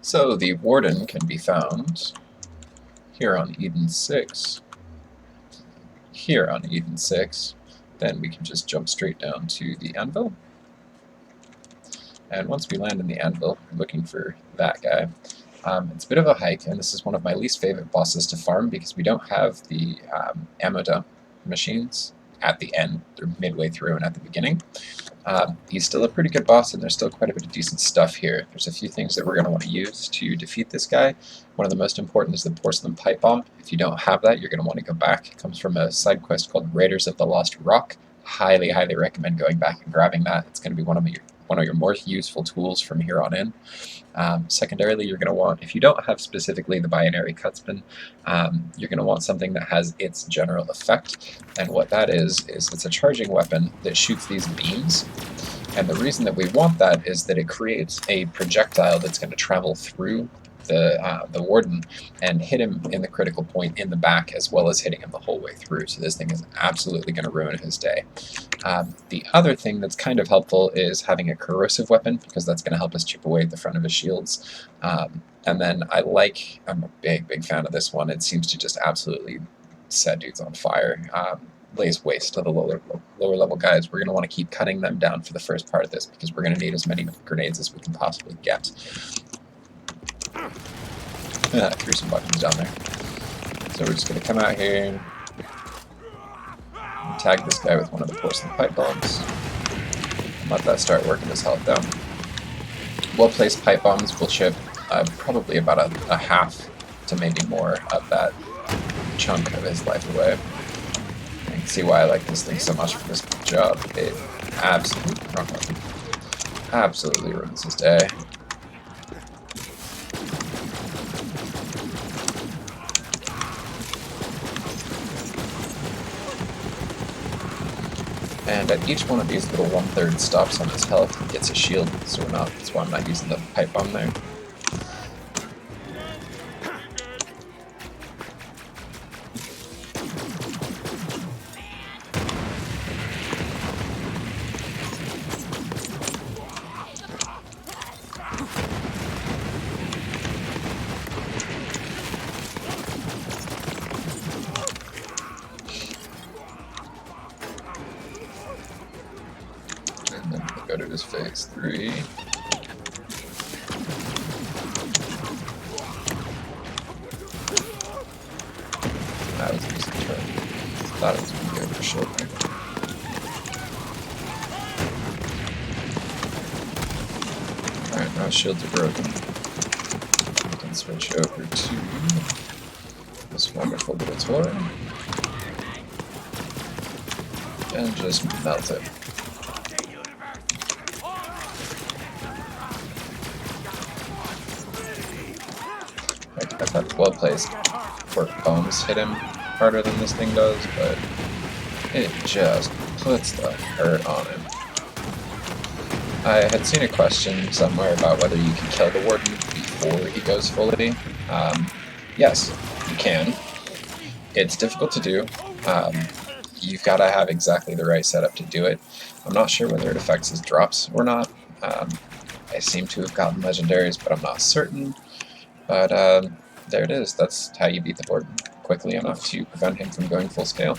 So the Warden can be found here on Eden 6, here on Eden 6, then we can just jump straight down to the anvil. And once we land in the anvil, we're looking for that guy. It's a bit of a hike, and this is one of my least favorite bosses to farm because we don't have the ammo dump machines at the end. They're midway through and at the beginning. He's still a pretty good boss, and there's still quite a bit of decent stuff here. There's a few things that we're going to want to use to defeat this guy. One of the most important is the porcelain pipe bomb. If you don't have that, you're going to want to go back. It comes from a side quest called Raiders of the Lost Rock. Highly, highly recommend going back and grabbing that. It's going to be one of your more useful tools from here on in. Secondarily, you're going to want, if you don't have specifically the Binary Cutsman, you're going to want something that has its general effect. And what that is it's a charging weapon that shoots these beams. And the reason that we want that is that it creates a projectile that's going to travel through the Warden and hit him in the critical point in the back, as well as hitting him the whole way through. So this thing is absolutely going to ruin his day. The other thing that's kind of helpful is having a corrosive weapon, because that's going to help us chip away at the front of his shields. And then I'm a big fan of this one. It seems to just absolutely set dudes on fire. Lays waste to the lower level guys. We're going to want to keep cutting them down for the first part of this, because we're going to need as many grenades as we can possibly get. Threw some buttons down there. So we're just going to come out here and tag this guy with one of the porcelain pipe bombs and let that start working his health down. Well-placed pipe bombs will chip probably about a half to maybe more of that chunk of his life away. You can see why I like this thing so much for this job. It absolutely ruins his day. And at each one of these little 1/3 stops on his health, he gets a shield, so that's why I'm not using the pipe bomb there. And then we'll go to his phase 3. That was a decent turn. Thought it was going to go for sure. Alright, now shields are broken. We can switch over to this wonderful little toy and just melt it. I thought well-placed pork bombs hit him harder than this thing does, but it just puts the hurt on him. I had seen a question somewhere about whether you can kill the Warden before he goes fully. Yes, you can. It's difficult to do. You've got to have exactly the right setup to do it. I'm not sure whether it affects his drops or not. I seem to have gotten legendaries, but I'm not certain. But there it is. That's how you beat the Warden quickly enough to prevent him from going full scale.